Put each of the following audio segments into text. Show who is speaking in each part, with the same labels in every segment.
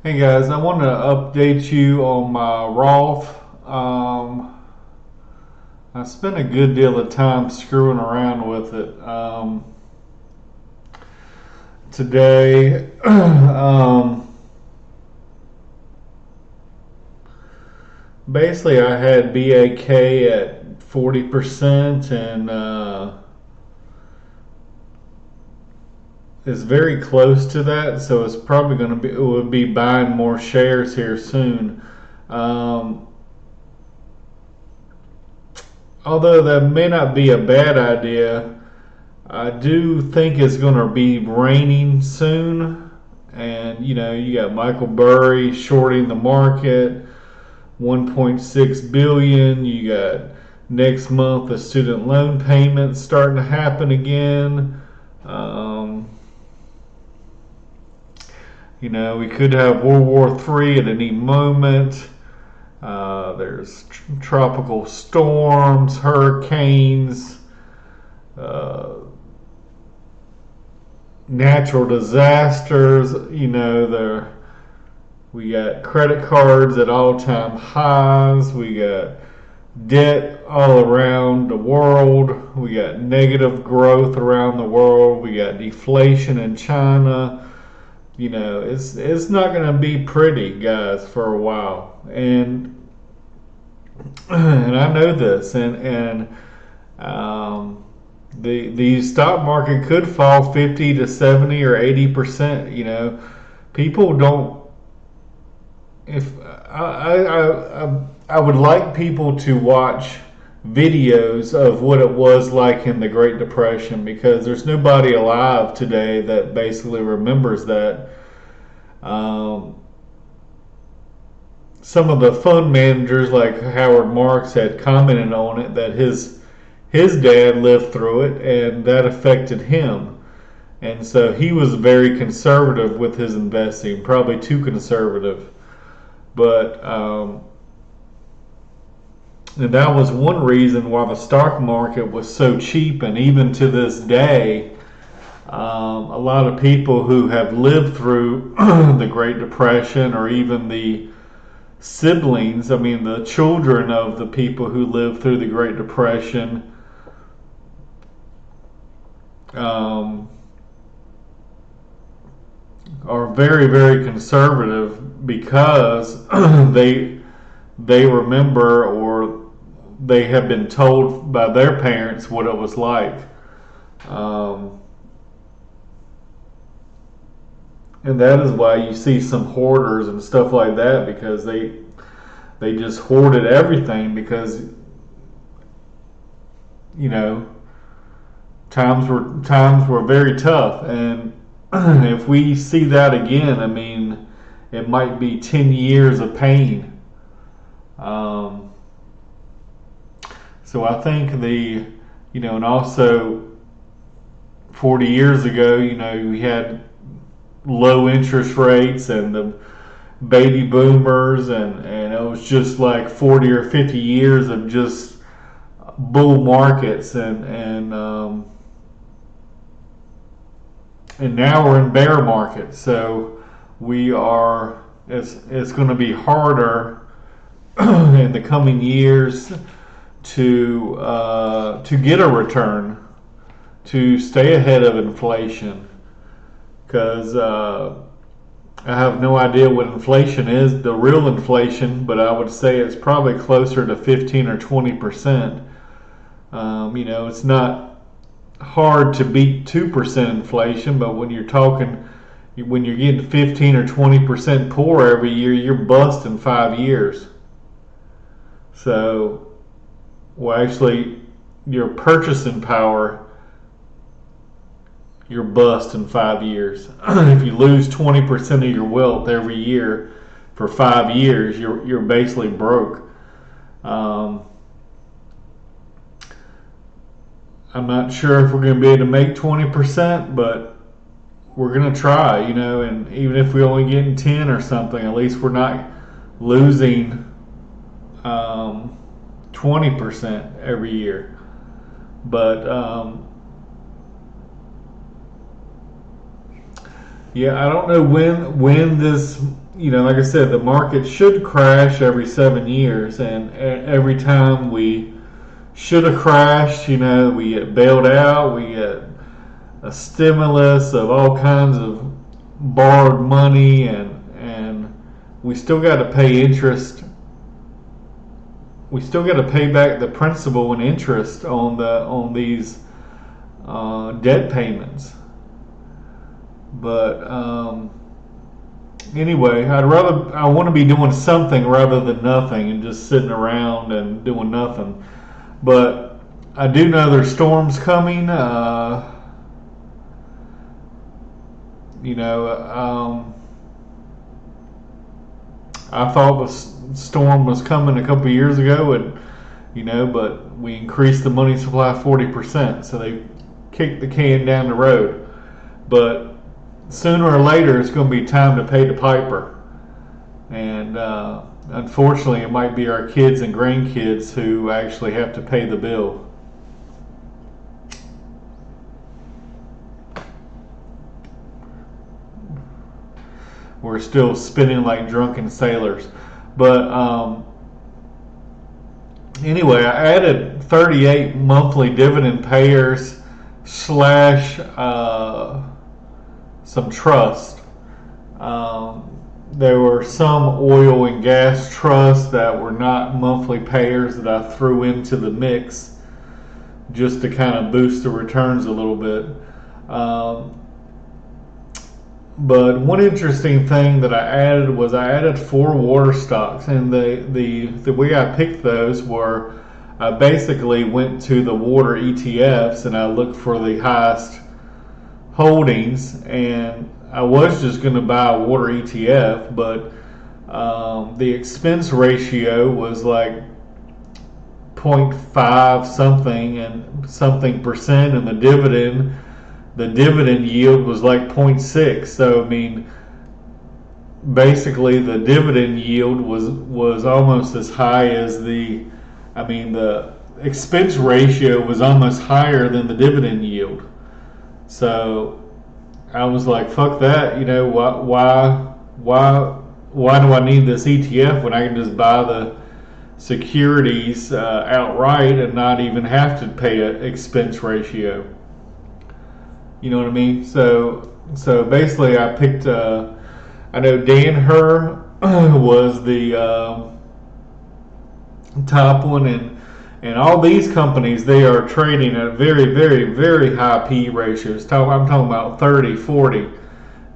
Speaker 1: Hey guys, I want to update you on my Roth. I spent a good deal of time screwing around with it today. Basically, I had BAK at 40% and it's very close to that, so it's probably going to be, it would be buying more shares here soon. Um, Although that may not be a bad idea, I do think it's going to be raining soon. And, you got Michael Burry shorting the market, 1.6 billion. You got next month the student loan payments starting to happen again. Um, we could have World War III at any moment. There's tropical storms, hurricanes, uh, natural disasters. We got credit cards at all-time highs. We got debt all around the world. We got negative growth around the world. We got deflation in China. It's not going to be pretty, guys, for a while. And I know this, and the stock market could fall 50 to 70 or 80%. People don't. If I would like people to watch videos of what it was like in the Great Depression, because there's nobody alive today that basically remembers that. Um, some of the fund managers like Howard Marks had commented on it, that his dad lived through it and that affected him, and so he was very conservative with his investing, probably too conservative. But and that was one reason why the stock market was so cheap, and even to this day, a lot of people who have lived through the Great Depression, or even the siblings, I mean the children of the people who lived through the Great Depression, um, are very, very conservative, because they remember, or they have been told by their parents what it was like. Um, and that is why you see some hoarders and stuff like that, because they just hoarded everything, because you know times were very tough. And if we see that again, I mean, it might be 10 years of pain. Um, so I think and also 40 years ago, we had low interest rates and the baby boomers, and it was just like 40 or 50 years of just bull markets, and now we're in bear market. So it's going to be harder in the coming years to get a return, to stay ahead of inflation, because I have no idea what inflation is, the real inflation, but I would say it's probably closer to 15 or 20%. It's not hard to beat 2% inflation, but when you're getting 15 or 20% poor every year, you're bust in 5 years. So, well, actually, your purchasing power, you're bust in 5 years. If you lose 20% of your wealth every year for 5 years, you're basically broke. Um, I'm not sure if we're going to be able to make 20%, but we're going to try, and even if we only get 10 or something, at least we're not losing 20% every year. But yeah, I don't know when this like I said, the market should crash every 7 years, and every time we should have crashed, we get bailed out, we get a stimulus of all kinds of borrowed money, and we still got to pay interest. We still got to pay back the principal and interest on these debt payments. But anyway, I want to be doing something rather than nothing and just sitting around and doing nothing. But I do know there's storms coming. I thought the storm was coming a couple of years ago, but we increased the money supply 40%, so they kicked the can down the road. But sooner or later, it's going to be time to pay the piper, and unfortunately, it might be our kids and grandkids who actually have to pay the bill. We're still spinning like drunken sailors. But anyway, I added 38 monthly dividend payers slash some trust. There were some oil and gas trusts that were not monthly payers that I threw into the mix just to kind of boost the returns a little bit. But one interesting thing that I added 4 water stocks, and the way I picked those were I basically went to the water ETFs and I looked for the highest holdings, and I was just going to buy a water ETF, but the expense ratio was like 0.5 something and something percent, and the dividend yield was like 0.6. So I mean, basically the dividend yield was almost as high as the expense ratio was almost higher than the dividend yield. So I was like, fuck that, why do I need this ETF when I can just buy the securities outright and not even have to pay an expense ratio? You know what I mean? So basically, I picked. I know Dan Herr was the top one, and all these companies, they are trading at very, very, very high PE ratios. I'm talking about 30, 40,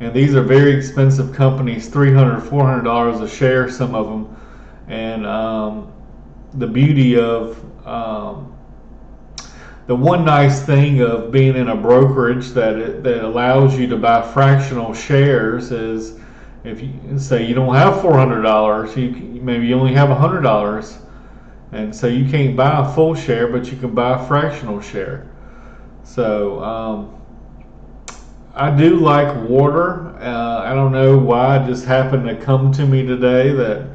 Speaker 1: and these are very expensive companies, $300, $400 a share, some of them. And the beauty of the one nice thing of being in a brokerage that allows you to buy fractional shares is, if you say you don't have $400, maybe you only have $100, and so you can't buy a full share, but you can buy a fractional share. So I do like water. I don't know why it just happened to come to me today that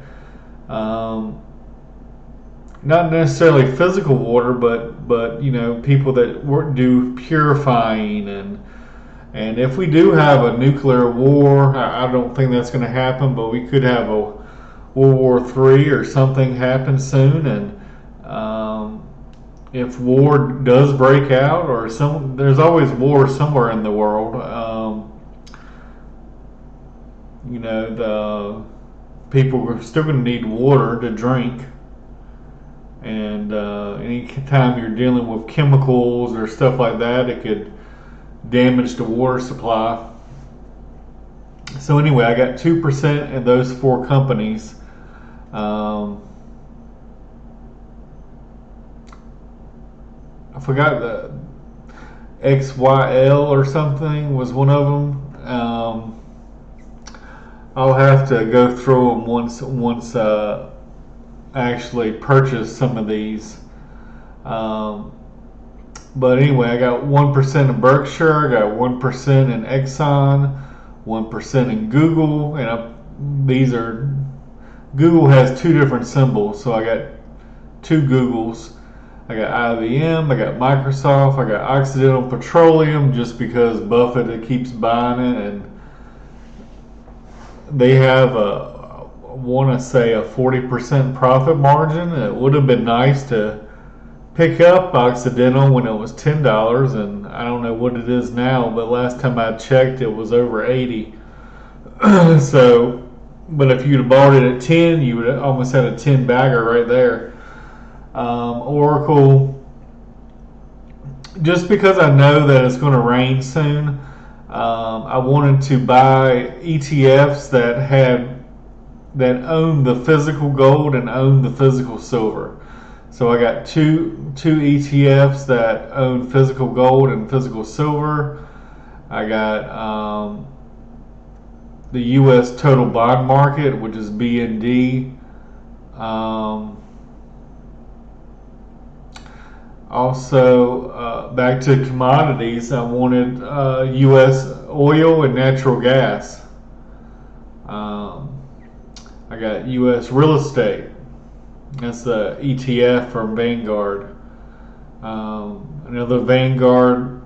Speaker 1: not necessarily physical water, but people that do purifying, and if we do have a nuclear war, I don't think that's going to happen, but we could have a World War III or something happen soon, and if war does break out, or there's always war somewhere in the world. The people are still going to need water to drink. And any time you're dealing with chemicals or stuff like that, it could damage the water supply. So anyway, I got 2% in those 4 companies. I forgot the XYL or something was one of them. I'll have to go through them once actually purchase some of these. But anyway, I got 1% in Berkshire, I got 1% in Exxon, 1% in Google, and Google has 2 different symbols, so I got 2 Googles. I got IBM, I got Microsoft, I got Occidental Petroleum, just because Buffett keeps buying it, they have I want to say a 40% profit margin. It would have been nice to pick up Occidental when it was $10, and I don't know what it is now, but last time I checked it was over 80. So, but if you'd have bought it at 10, you would have almost had a 10 bagger right there. Oracle, just because I know that it's going to rain soon, I wanted to buy ETFs that own the physical gold and own the physical silver. So I got two ETFs that own physical gold and physical silver. I got the U.S. Total Bond Market, which is BND. Also, back to commodities, I wanted U.S. oil and natural gas. I got U.S. real estate. That's the ETF from Vanguard. Another Vanguard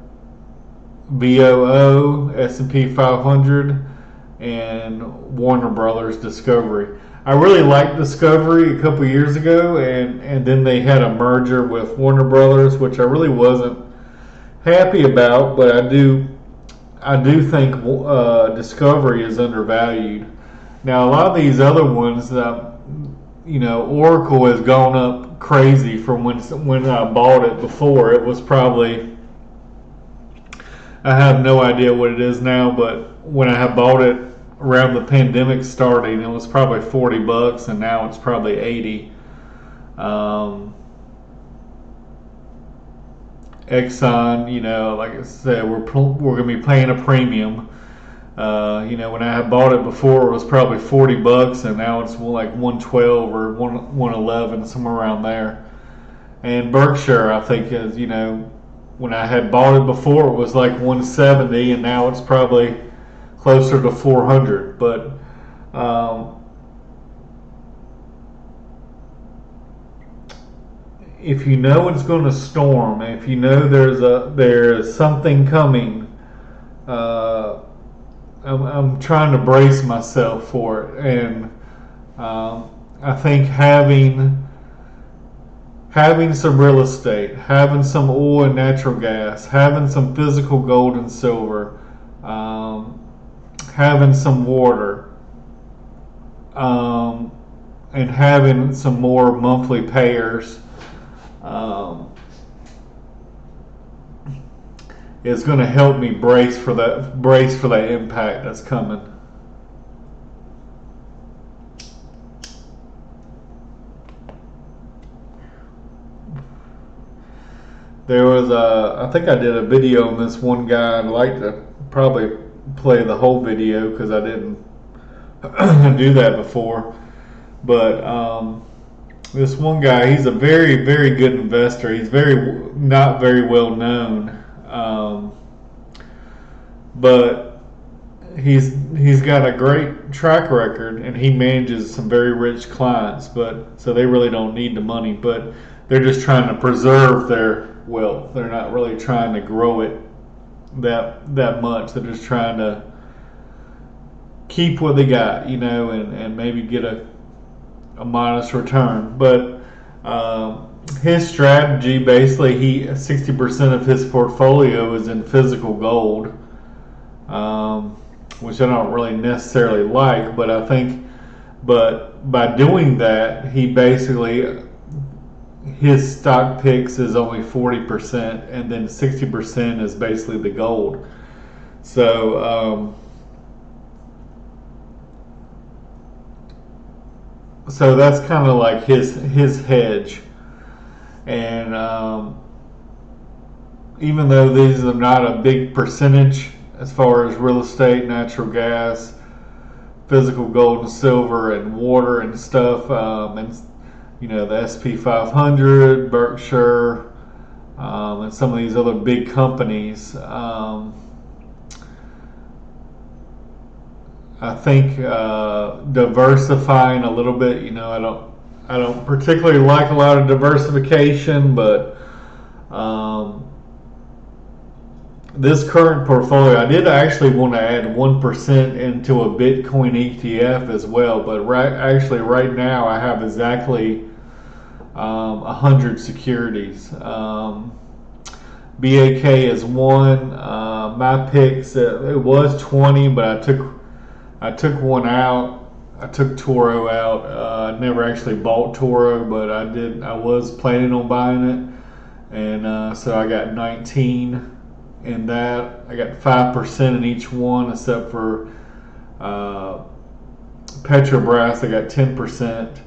Speaker 1: VOO, S&P 500, and Warner Brothers Discovery. I really liked Discovery a couple years ago, and then they had a merger with Warner Brothers, which I really wasn't happy about. But I do think Discovery is undervalued. Now a lot of these other ones, Oracle has gone up crazy from when I bought it before. It was probably, I have no idea what it is now, but when I had bought it around the pandemic starting, it was probably $40, and now it's probably 80. Exxon, like I said, we're going to be paying a premium. When I had bought it before, it was probably $40, and now it's like 112 or 111, somewhere around there. And Berkshire, I think, is when I had bought it before, it was like 170, and now it's probably closer to 400. But if you know it's going to storm, if you know there's something coming, I'm trying to brace myself for it, and I think having some real estate, having some oil and natural gas, having some physical gold and silver, having some water, and having some more monthly payers is going to help me brace for that impact that's coming. There was I think I did a video on this one guy. I'd like to probably play the whole video because I didn't do that before. But this one guy, he's a very, very good investor. He's not very well known. But he's got a great track record, and he manages some very rich clients. So they really don't need the money, but they're just trying to preserve their wealth. They're not really trying to grow it that much. They're just trying to keep what they got, and maybe get a modest return. But his strategy, basically, 60% of his portfolio is in physical gold, which I don't really necessarily like, but by doing that, he basically, his stock picks is only 40%, and then 60% is basically the gold. So that's kind of like his hedge. And even though these are not a big percentage as far as real estate, natural gas, physical gold and silver, and water and stuff, and the SP 500, Berkshire, and some of these other big companies, I think diversifying a little bit. I don't particularly like a lot of diversification, but this current portfolio, I did actually want to add 1% into a Bitcoin ETF as well, but right now I have exactly 100 securities. BAK is one. My picks, it was 20, but I took one out. I took Toro out. I never actually bought Toro, but I did. I was planning on buying it, and so I got 19 in that. I got 5% in each one, except for Petrobras. I got 10%.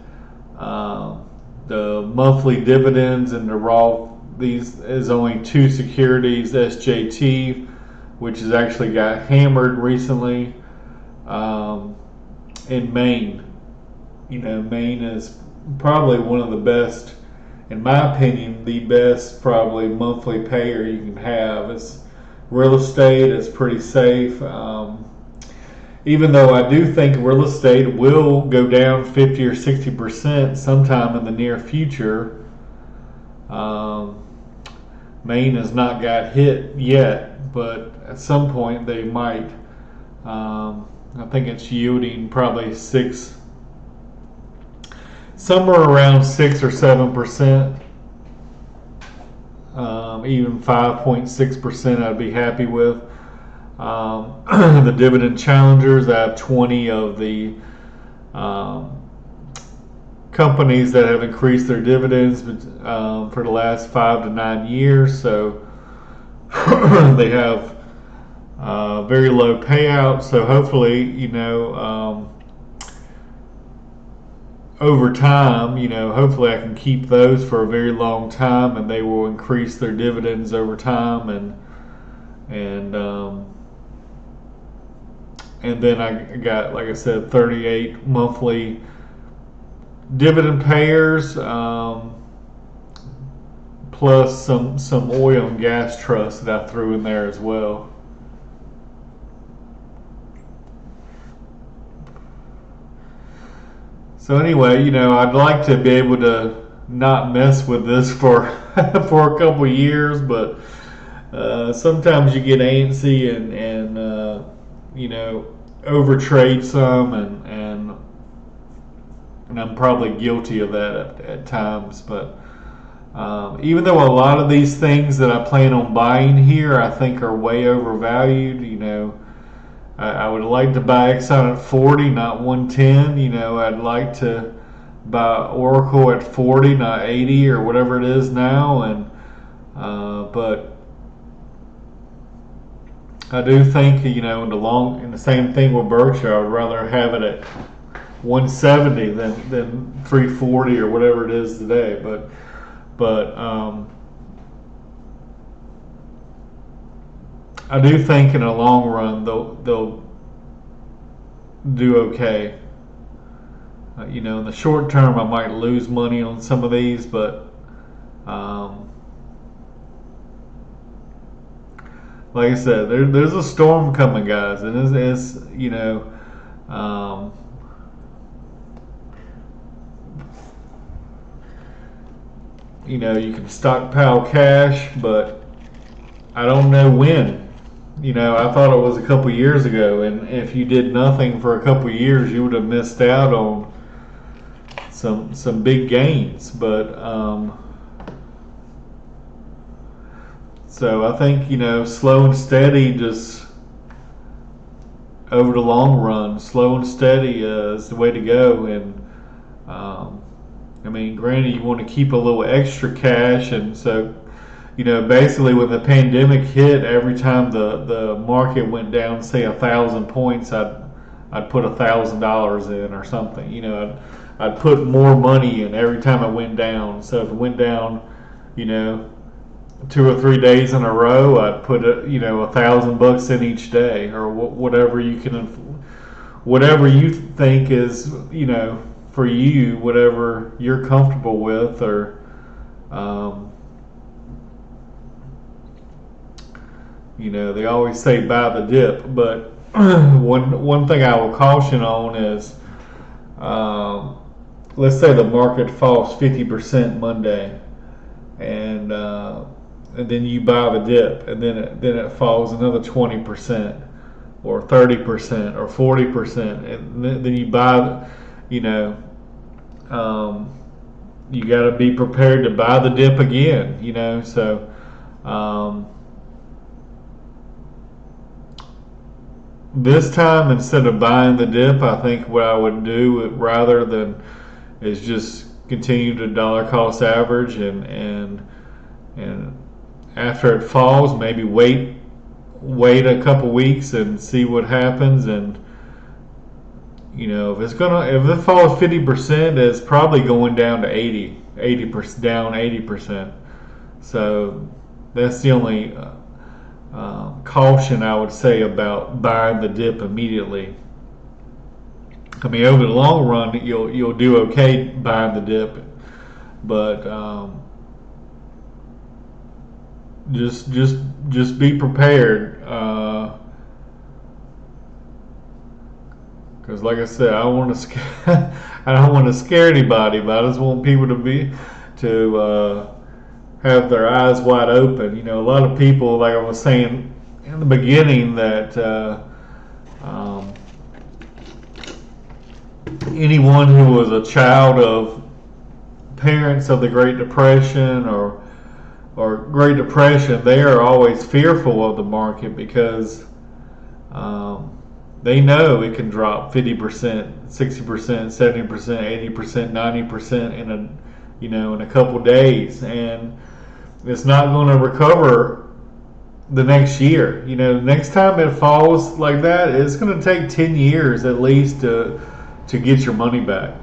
Speaker 1: The monthly dividends and the Roth, these is only two securities, SJT, which has actually got hammered recently. In Maine, Maine is probably one of the best, in my opinion, the best probably monthly payer you can have. It's real estate is pretty safe. Even though I do think real estate will go down 50 or 60% sometime in the near future, Maine has not got hit yet, but at some point they might. I think it's yielding probably somewhere around 6 or 7%. Even 5.6% I'd be happy with. The dividend challengers, I have 20 of the companies that have increased their dividends for the last 5 to 9 years. So they have very low payout. So hopefully, over time, hopefully I can keep those for a very long time, and they will increase their dividends over time, and then I got, like I said, 38 monthly dividend payers, plus some oil and gas trusts that I threw in there as well. So anyway, I'd like to be able to not mess with this for for a couple years, but sometimes you get antsy and overtrade some, and I'm probably guilty of that at times. But even though a lot of these things that I plan on buying here, I think are way overvalued, I would like to buy Exxon at 40, not 110. I'd like to buy Oracle at 40, not 80 or whatever it is now. And but I do think, in the same thing with Berkshire, I would rather have it at 170 than 340 or whatever it is today. But I do think in the long run they'll do okay. In the short term I might lose money on some of these, but like I said, there's a storm coming, guys, and it's you can stockpile cash, but I don't know when. I thought it was a couple years ago, and if you did nothing for a couple years, you would have missed out on some big gains. But so I think slow and steady, just over the long run, slow and steady is the way to go. And granted, you want to keep a little extra cash, and so. Basically when the pandemic hit, every time the market went down, say 1,000 points, I'd put $1,000 in or something. I'd put more money in every time it went down. So if it went down, 2 or 3 days in a row, I'd put $1,000 in each day, or whatever you think is for you, whatever you're comfortable with, or they always say buy the dip, but one thing I will caution on is, let's say the market falls 50% Monday, and and then you buy the dip, and then it falls another 20% or 30% or 40%, and then you buy, you know, you got to be prepared to buy the dip again, So, this time, instead of buying the dip, I think what I would do rather than is just continue to dollar cost average, and after it falls, maybe wait a couple weeks and see what happens. And if it falls 50%, it's probably going down to 80%, down 80%. So that's the only caution I would say about buying the dip immediately. I mean, over the long run, you'll do okay buying the dip, but just be prepared. Because, like I said, I don't want to I don't want to scare anybody, but I just want people to have their eyes wide open. A lot of people, like I was saying in the beginning, that anyone who was a child of parents of the Great Depression or Great Depression, they are always fearful of the market because they know it can drop 50%, 60%, 70%, 80%, 90% in a couple days, and it's not going to recover the next year. Next time it falls like that, it's going to take 10 years at least to get your money back.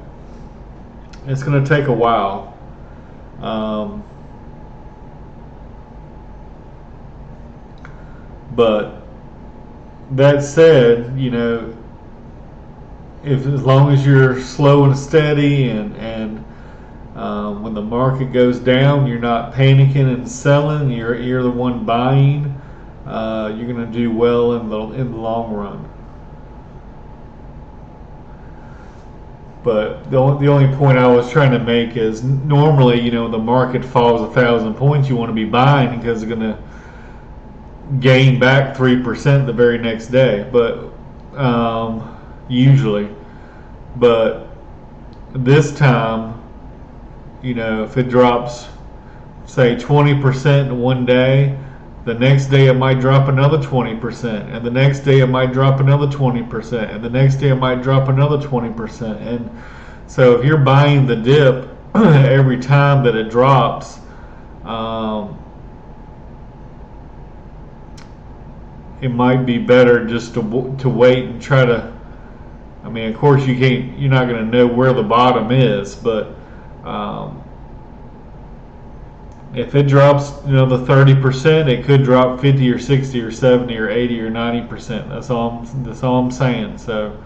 Speaker 1: It's going to take a while. But that said, if as long as you're slow and steady, and when the market goes down, you're not panicking and selling. You're the one buying. You're going to do well in the long run. But the only point I was trying to make is normally, the market falls 1,000 points, you want to be buying because it's going to gain back 3% the very next day. But usually, but this time, if it drops, say 20% in one day, the next day it might drop another 20%, and the next day it might drop another 20%, and the next day it might drop another 20%. And so if you're buying the dip every time that it drops, it might be better just to wait and try to. I mean, of course you're not going to know where the bottom is, but if it drops, the 30%, it could drop 50 or 60 or 70 or 80 or 90%. That's all I'm saying. So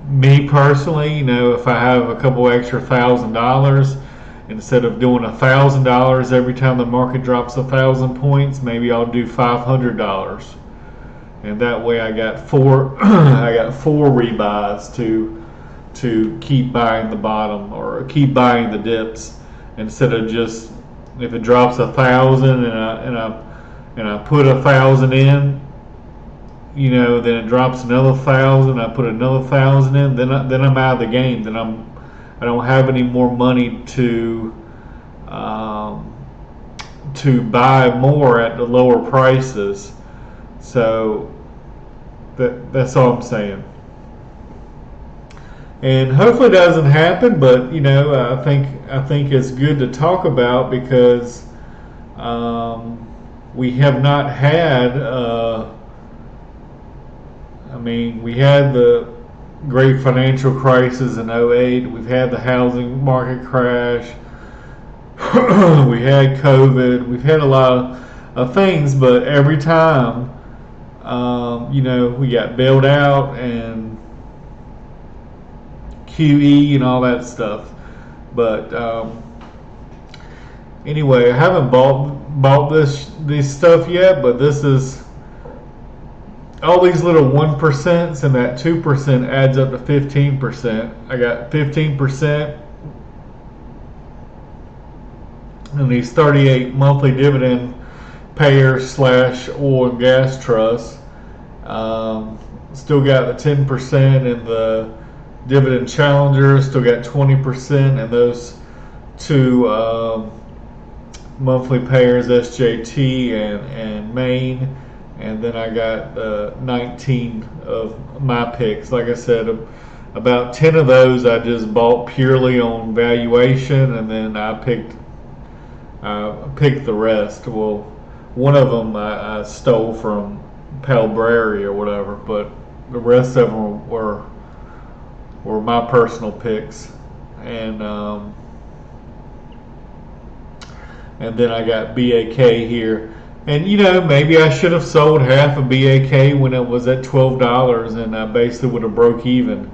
Speaker 1: me personally, if I have a couple extra $1,000, instead of doing $1,000 every time the market drops 1,000 points, maybe I'll do $500, and that way I got four rebuys to keep buying the bottom or keep buying the dips, instead of just, if it drops 1,000 and I put 1,000 in, then it drops another 1,000, I put another 1,000 in, then I'm out of the game. Then I don't have any more money to buy more at the lower prices. So that's all I'm saying. And hopefully it doesn't happen, but I think it's good to talk about because we have not had. We had the great financial crisis in '08. We've had the housing market crash. We had COVID. We've had a lot of things, but every time, we got bailed out and QE and all that stuff. But anyway, I haven't bought this stuff yet, but this is all these little 1%, and that 2% adds up to 15%. I got 15% And these 38 monthly dividend payers slash oil and gas trusts. Still got the 10% in the dividend challengers, still got 20% in those two monthly payers, SJT and Maine. And then I got 19 of my picks. Like I said, about 10 of those I just bought purely on valuation, and then I picked the rest. Well, one of them I stole from Palbrary or whatever, but the rest of them were my personal picks. And then I got BAK here. And maybe I should have sold half of BAK when it was at $12, and I basically would have broke even.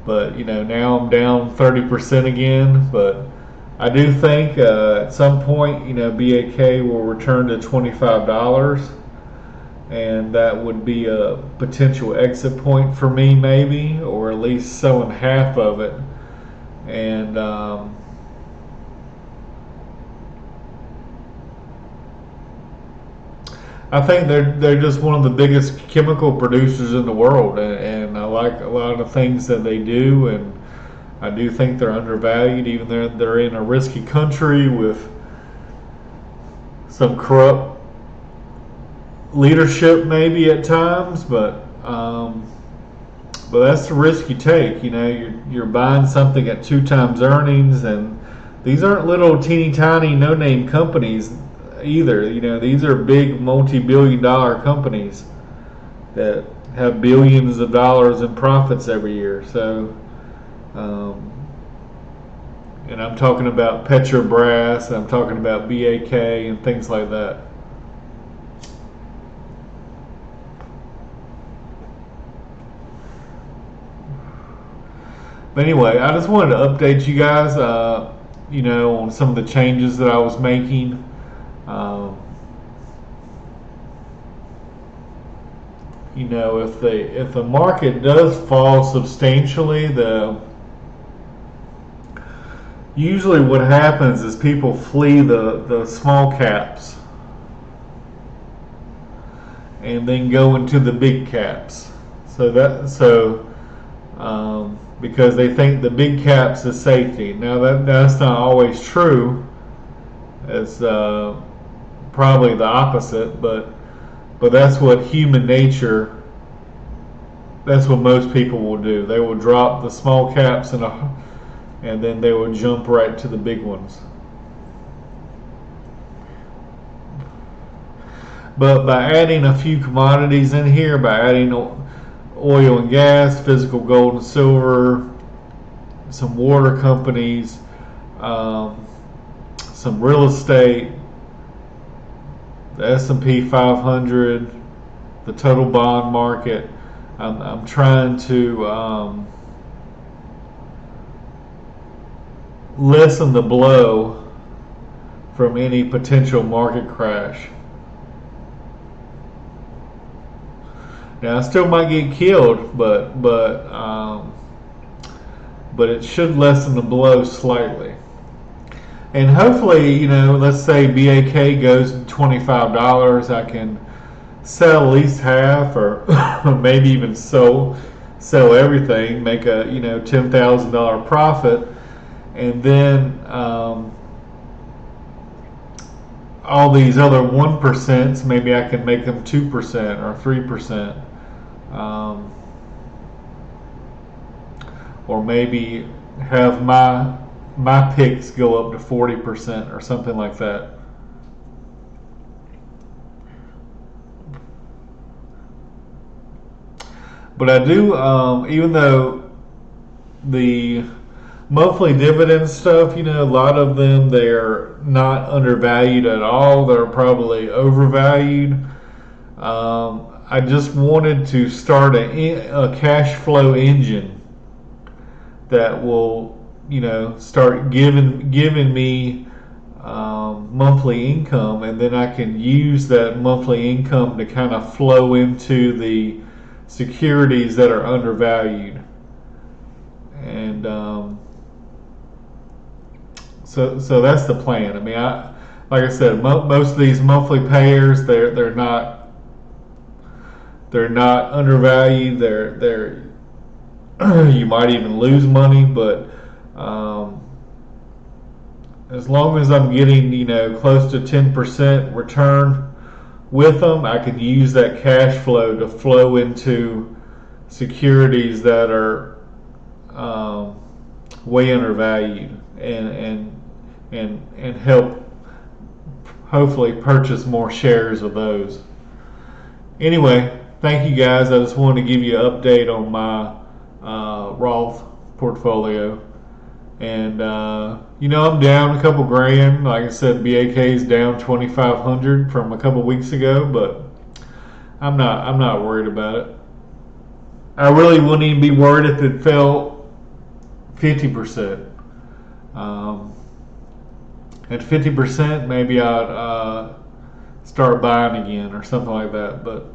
Speaker 1: But now I'm down 30% again. But I do think at some point BAK will return to $25, and that would be a potential exit point for me, maybe, or at least selling half of it. And I think they're just one of the biggest chemical producers in the world, and I like a lot of the things that they do, and I do think they're undervalued, even though they're in a risky country with some corrupt leadership maybe at times, but that's the risk you take. You're buying something at 2 times earnings, and these aren't little teeny tiny no name companies either. These are big multi-billion-dollar companies that have billions of dollars in profits every year. So, and I'm talking about Petrobras, I'm talking about BAK and things like that. But anyway, I just wanted to update you guys, on some of the changes that I was making. If the market does fall substantially, usually what happens is people flee the small caps and then go into the big caps. Because they think the big caps is safety. Now that's not always true. It's probably the opposite, but that's what human nature. That's what most people will do. They will drop the small caps and then they will jump right to the big ones. But by adding a few commodities in here, by adding oil and gas, physical gold and silver, some water companies, some real estate, the S&P 500, the total bond market, I'm trying to lessen the blow from any potential market crash. Now I still might get killed, but it should lessen the blow slightly. And hopefully, let's say BAK goes to $25, I can sell at least half, or maybe even sell everything, make a $10,000 profit, and then all these other 1%, maybe I can make them 2% or 3%, or maybe have my picks go up to 40% or something like that. But I do, even though the monthly dividend stuff, a lot of them, they're not undervalued at all. They're probably overvalued. I just wanted to start a cash flow engine that will, start giving me monthly income, and then I can use that monthly income to kind of flow into the securities that are undervalued. And so that's the plan. I mean, like I said, most of these monthly payers, they're not undervalued. They're you might even lose money, but um, as long as I'm getting, close to 10% return with them, I can use that cash flow to flow into securities that are way undervalued, and help hopefully purchase more shares of those. Anyway, thank you guys. I just wanted to give you an update on my Roth portfolio. And I'm down a couple grand. Like I said, BAK is down 2,500 from a couple weeks ago, but I'm not worried about it. I really wouldn't even be worried if it fell 50%. At 50%, maybe I'd start buying again or something like that. But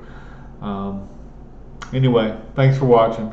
Speaker 1: anyway, thanks for watching.